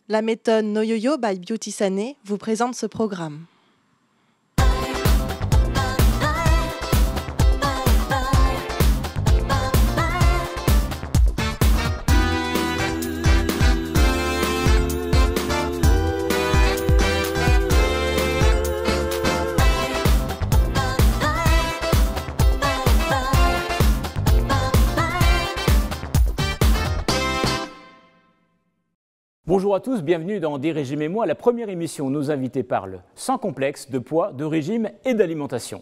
La méthode No Yo-Yo by Beauty Sané vous présente ce programme. Bonjour à tous, bienvenue dans Dérégimez-moi, la première émission où nos invités parlent sans complexe de poids, de régime et d'alimentation.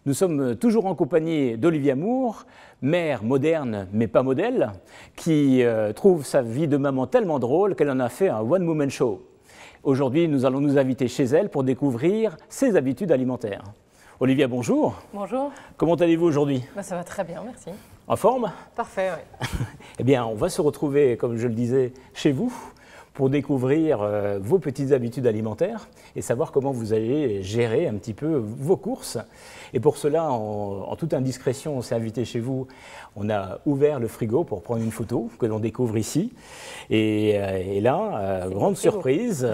Nous sommes toujours en compagnie d'Olivia Moore, mère moderne mais pas modèle, qui trouve sa vie de maman tellement drôle qu'elle en a fait un one-woman show. Aujourd'hui, nous allons nous inviter chez elle pour découvrir ses habitudes alimentaires. Olivia, bonjour. Bonjour. Comment allez-vous aujourd'hui? Ça va très bien, merci. En forme? Parfait, oui. Eh bien, on va se retrouver, comme je le disais, chez vous, pour découvrir vos petites habitudes alimentaires et savoir comment vous allez gérer un petit peu vos courses. Et pour cela, en toute indiscrétion, on s'est invité chez vous. On a ouvert le frigo pour prendre une photo que l'on découvre ici. Et là, grande surprise.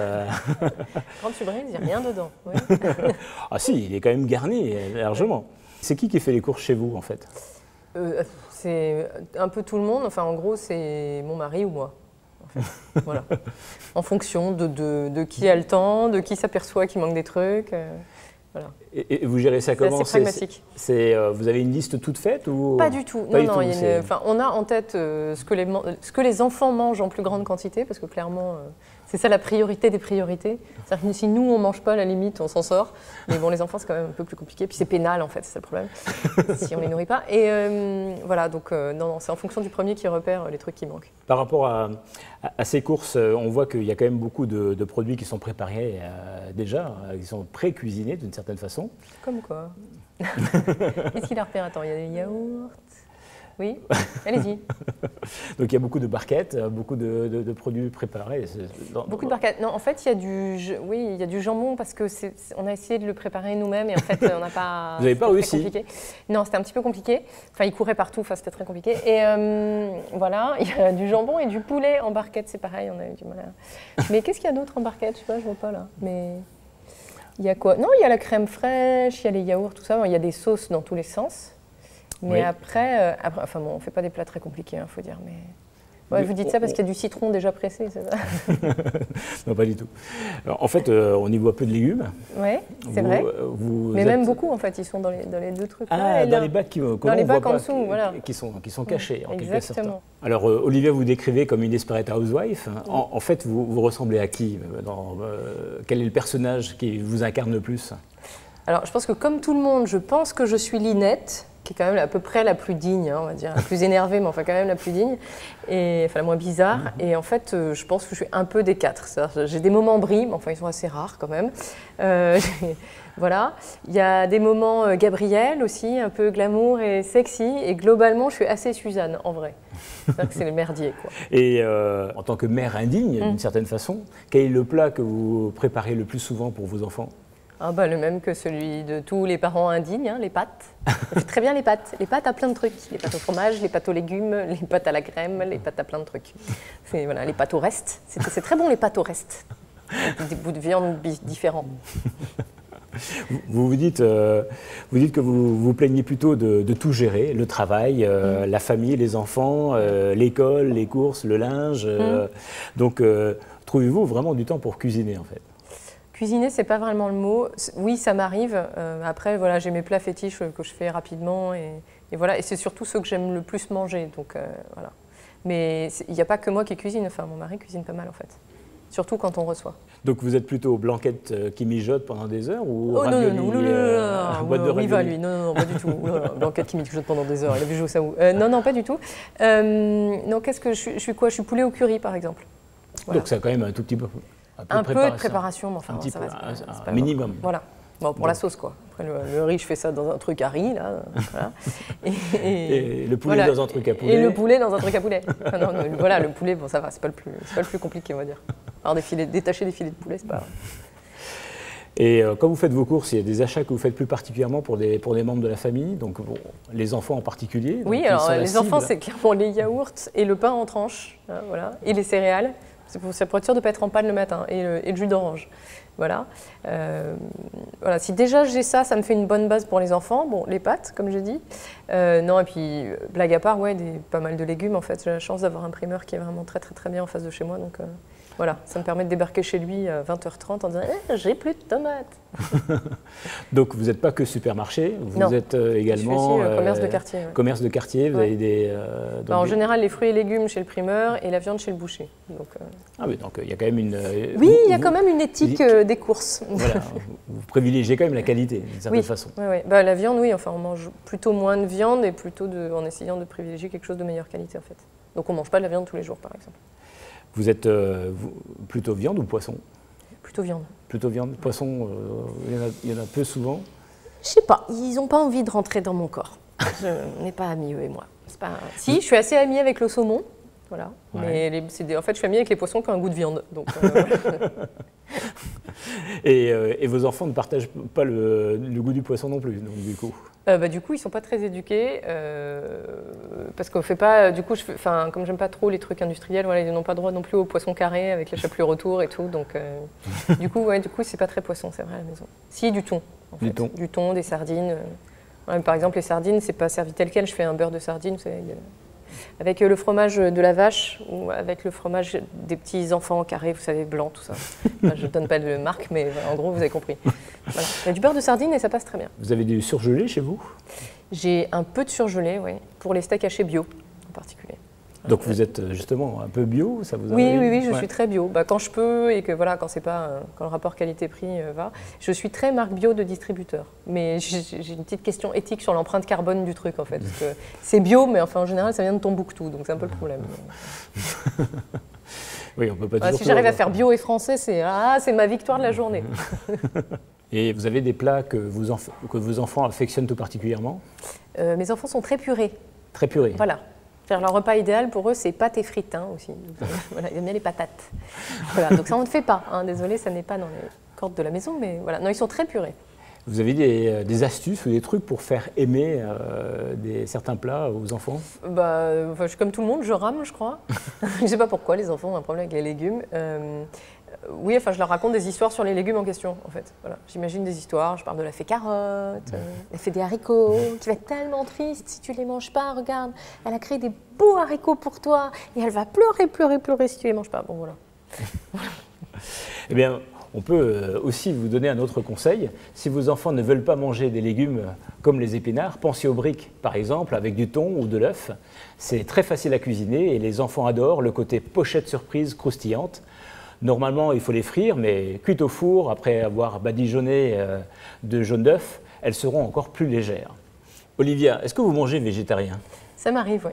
Grande surprise, il n'y a rien dedans. Oui. Ah si, il est quand même garni, largement. C'est qui fait les courses chez vous, en fait? C'est un peu tout le monde. Enfin, en gros, c'est mon mari ou moi. Voilà. En fonction de qui a le temps, de qui s'aperçoit qu'il manque des trucs. Voilà. Et vous gérez ça comment? C'est assez pragmatique. Vous avez une liste toute faite ou... Pas du tout. Non, on a en tête ce que les enfants mangent en plus grande quantité, parce que clairement, c'est ça la priorité des priorités. C'est-à-dire que si nous, on ne mange pas, à la limite, on s'en sort. Mais bon, les enfants, c'est quand même un peu plus compliqué. Puis c'est pénal, en fait, c'est ça le problème, si on ne les nourrit pas. Et voilà, donc non, c'est en fonction du premier qui repère les trucs qui manquent. Par rapport à ces courses, on voit qu'il y a quand même beaucoup de produits qui sont préparés déjà, qui sont pré-cuisinés d'une certaine façon. Comme quoi? Qu'est-ce qu'il a repéré? Attends, il y a des yaourts. Oui, allez-y. Donc il y a beaucoup de barquettes, beaucoup de produits préparés. Beaucoup de barquettes. Non, en fait, il y a du jambon parce que on a essayé de le préparer nous-mêmes et en fait, on n'a pas. Vous n'avez pas réussi? Non, c'était un petit peu compliqué. Enfin, il courait partout. Enfin, c'était très compliqué. Et voilà, il y a du jambon et du poulet en barquette. C'est pareil, on a eu du mal à. Mais qu'est-ce qu'il y a d'autre en barquette? Je sais pas, je vois pas là. Mais il y a quoi? Non, il y a la crème fraîche, il y a les yaourts, tout ça. Il y a des sauces dans tous les sens. Mais oui. Après, enfin bon, on ne fait pas des plats très compliqués, il faut dire. Mais ouais, vous dites ça parce qu'il y a du citron déjà pressé, c'est ça? Non, pas du tout. Alors, en fait, on y voit peu de légumes. Oui, c'est vrai. Mais même beaucoup, en fait, ils sont dans les deux trucs. Ah, dans les bacs dans les bacs en dessous, voilà. Qui sont cachés, en quelque sorte. Alors, Olivia, vous décrivez comme une desperate housewife. En fait, vous ressemblez à qui? Quel est le personnage qui vous incarne le plus? Alors, je pense que comme tout le monde, je pense que je suis Linette, qui est quand même à peu près la plus digne, hein, on va dire, la plus énervée, mais enfin quand même la plus digne, et enfin la moins bizarre. Et en fait, je pense que je suis un peu des quatre. J'ai des moments bris, mais enfin ils sont assez rares quand même. Voilà. Il y a des moments Gabrielle aussi, un peu glamour et sexy. Et globalement, je suis assez Suzanne, en vrai. C'est-à-dire que c'est le merdier, quoi. Et en tant que mère indigne, d'une certaine façon, quel est le plat que vous préparez le plus souvent pour vos enfants? Ah bah, le même que celui de tous les parents indignes, hein, les pâtes. Je fais très bien les pâtes. Les pâtes à plein de trucs. Les pâtes au fromage, les pâtes aux légumes, les pâtes à la crème, les pâtes à plein de trucs. Voilà, les pâtes au reste. C'est très bon les pâtes au reste. Des bouts de viande différents. Vous dites que vous vous plaignez plutôt de tout gérer, le travail, la famille, les enfants, l'école, les courses, le linge. Donc, trouvez-vous vraiment du temps pour cuisiner en fait? Cuisiner, c'est pas vraiment le mot. Oui, ça m'arrive. Après, voilà, j'ai mes plats fétiches que je fais rapidement et voilà. Et c'est surtout ceux que j'aime le plus manger. Donc voilà. Mais il n'y a pas que moi qui cuisine. Enfin, mon mari cuisine pas mal en fait. Surtout quand on reçoit. Donc vous êtes plutôt blanquette qui mijote pendant des heures ou ravioli, boîte de ravioli? Il va lui. Non, pas du tout. Blanquette qui mijote pendant des heures. Il a vu jouer ça où? Non, pas du tout. Non, qu'est-ce que je suis quoi? Je suis poulet au curry par exemple. Voilà. Donc c'est quand même un tout petit peu. Un peu de préparation, mais enfin, ça va, un minimum. Voilà. Bon, pour la sauce, quoi. Après, le riz, je fais ça dans un truc à riz, là. Voilà. Et le poulet dans un truc à poulet. Et le poulet dans un truc à poulet. Enfin, non, voilà, le poulet, bon, ça va, c'est pas le plus compliqué, on va dire. Alors, détacher des filets de poulet, c'est pas grave. Et quand vous faites vos courses, il y a des achats que vous faites plus particulièrement pour des membres de la famille, donc bon, les enfants en particulier. Oui, alors les enfants, c'est clairement les yaourts et le pain en tranches, hein, voilà, et les céréales. Ça pour être sûr de ne pas être en panne le matin, et le jus d'orange. Voilà. Voilà. Si déjà j'ai ça, ça me fait une bonne base pour les enfants. Bon, les pâtes, comme j'ai dit. Non, et puis, blague à part, ouais, pas mal de légumes. En fait, j'ai la chance d'avoir un primeur qui est vraiment très, très, très bien en face de chez moi. Donc, voilà, ça me permet de débarquer chez lui à 20h30 en disant j'ai plus de tomates. Donc, vous n'êtes pas que supermarché, vous êtes également je suis aussi, commerce de quartier. Ouais. Commerce de quartier, vous avez des... en général, les fruits et légumes chez le primeur et la viande chez le boucher. Donc, Ah oui, donc il y a quand même une... oui, il y a quand même une éthique des courses. Voilà, vous privilégiez quand même la qualité, d'une certaine façon. Oui. Bah, la viande, oui, enfin, on mange plutôt moins de viande et plutôt en essayant de privilégier quelque chose de meilleure qualité, en fait. Donc, on ne mange pas de la viande tous les jours, par exemple. Vous êtes plutôt viande ou poisson? Plutôt viande. Plutôt viande. Poisson, il y en a peu souvent? Je sais pas, ils n'ont pas envie de rentrer dans mon corps. On n'est pas amis, eux et moi. Si, je suis assez amie avec le saumon, voilà. Ouais. Mais en fait, je suis amie avec les poissons qui ont un goût de viande. Donc, et vos enfants ne partagent pas le goût du poisson non plus, donc, du coup? Du coup, ils ne sont pas très éduqués parce qu'on fait pas. Du coup, comme j'aime pas trop les trucs industriels, voilà, ils n'ont pas droit non plus aux poissons carrés avec la chapelure autour et tout. Donc, du coup, c'est pas très poisson, c'est vrai à la maison. Si, du thon. En fait. Du thon, des sardines. Par exemple, les sardines, c'est pas servi tel quel. Je fais un beurre de sardine, vous savez, avec le fromage de la vache ou avec le fromage des petits enfants carrés, vous savez, blancs, tout ça. Enfin, je ne donne pas de marque, mais en gros, vous avez compris. Voilà. Il y a du beurre de sardine et ça passe très bien. Vous avez du surgelé chez vous? J'ai un peu de surgelé, oui, pour les steaks hachés bio en particulier. Donc vous êtes justement un peu bio, ça vous Oui, je suis très bio. Quand je peux et que voilà, quand le rapport qualité-prix va, je suis très marque bio de distributeur. Mais j'ai une petite question éthique sur l'empreinte carbone du truc en fait, parce que c'est bio, mais enfin en général ça vient de Tombouctou, donc c'est un peu le problème. Oui, on peut pas toujours. Si j'arrive à faire bio et français, c'est ma victoire de la journée. Et vous avez des plats que vos enfants affectionnent tout particulièrement? Mes enfants sont très purés. Très purés. Voilà. Leur repas idéal pour eux, c'est pâtes et frites aussi. Donc, voilà, ils aiment bien les patates. Voilà, donc ça, on ne fait pas. Désolé, ça n'est pas dans les cordes de la maison, mais voilà. Non, ils sont très purés. Vous avez des astuces ou des trucs pour faire aimer certains plats aux enfants? Je suis comme tout le monde, je rame, je crois. Je ne sais pas pourquoi, les enfants ont un problème avec les légumes. Oui, je leur raconte des histoires sur les légumes en question, en fait. Voilà. J'imagine des histoires, je parle de la fée carotte, la fée des haricots, qui va être tellement triste si tu ne les manges pas, regarde, elle a créé des beaux haricots pour toi, et elle va pleurer, pleurer, pleurer si tu ne les manges pas. Bon, voilà. Eh bien, on peut aussi vous donner un autre conseil. Si vos enfants ne veulent pas manger des légumes comme les épinards, pensez aux briques, par exemple, avec du thon ou de l'œuf. C'est très facile à cuisiner et les enfants adorent le côté pochette surprise croustillante. Normalement, il faut les frire, mais cuites au four, après avoir badigeonné de jaune d'œuf, elles seront encore plus légères. Olivia, est-ce que vous mangez végétarien? Ça m'arrive, oui.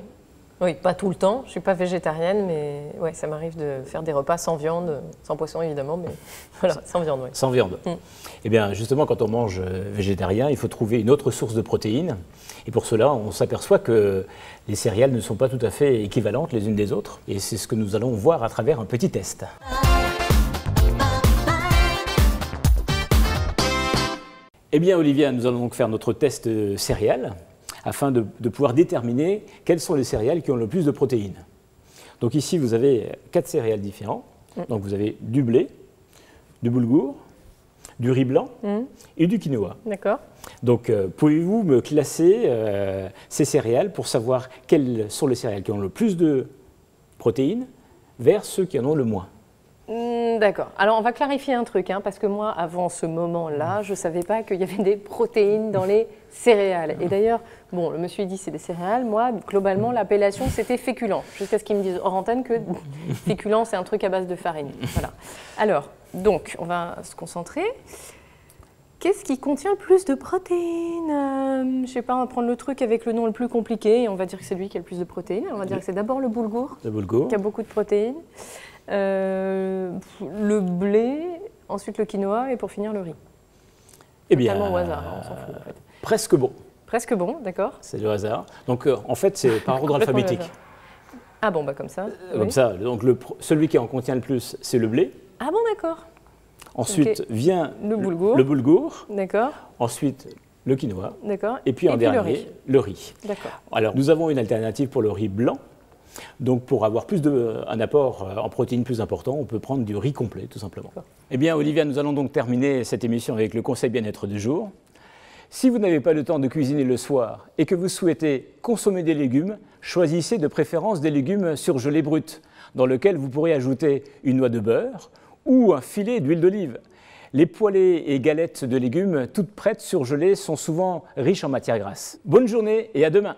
Oui, pas tout le temps, je ne suis pas végétarienne, mais ouais, ça m'arrive de faire des repas sans viande, sans poisson évidemment, mais voilà, sans viande. Oui. Sans viande. Eh bien, justement, quand on mange végétarien, il faut trouver une autre source de protéines. Et pour cela, on s'aperçoit que les céréales ne sont pas tout à fait équivalentes les unes des autres. Et c'est ce que nous allons voir à travers un petit test. Eh bien, Olivia, nous allons donc faire notre test céréales afin de pouvoir déterminer quelles sont les céréales qui ont le plus de protéines. Donc ici, vous avez 4 céréales différents. Donc vous avez du blé, du boulgour, du riz blanc et du quinoa. D'accord. Donc pouvez-vous me classer ces céréales pour savoir quelles sont les céréales qui ont le plus de protéines vers ceux qui en ont le moins? D'accord. Alors, on va clarifier un truc, parce que moi, avant ce moment-là, je ne savais pas qu'il y avait des protéines dans les céréales. Et d'ailleurs, bon, je me suis dit, c'est des céréales. Moi, globalement, l'appellation, c'était féculent. Jusqu'à ce qu'ils me disent hors antenne que féculent, c'est un truc à base de farine. Voilà. Alors, donc, on va se concentrer. Qu'est-ce qui contient le plus de protéines? Je ne sais pas, on va prendre le truc avec le nom le plus compliqué et on va dire que c'est lui qui a le plus de protéines. On va dire que c'est d'abord le boulgour, qui a beaucoup de protéines. Le blé, ensuite le quinoa et pour finir le riz. Eh bien, totalement au hasard, on s'en fout en fait. Presque bon. Presque bon, d'accord. C'est le hasard. Donc en fait, c'est par ordre alphabétique. Ah bon, comme ça. Comme oui. ça. Donc celui qui en contient le plus, c'est le blé. Ah bon, d'accord. Ensuite vient le boulgour. Le boulgour. D'accord. Ensuite, le quinoa. D'accord. Et puis en dernier, le riz. D'accord. Alors, nous avons une alternative pour le riz blanc. Donc pour avoir un apport en protéines plus important, on peut prendre du riz complet tout simplement. Eh bien Olivia, nous allons donc terminer cette émission avec le conseil bien-être du jour. Si vous n'avez pas le temps de cuisiner le soir et que vous souhaitez consommer des légumes, choisissez de préférence des légumes surgelés bruts, dans lesquels vous pourrez ajouter une noix de beurre ou un filet d'huile d'olive. Les poêlées et galettes de légumes, toutes prêtes surgelées, sont souvent riches en matières grasses. Bonne journée et à demain!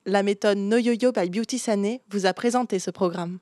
La méthode No Yo-Yo by Beauty Sané vous a présenté ce programme.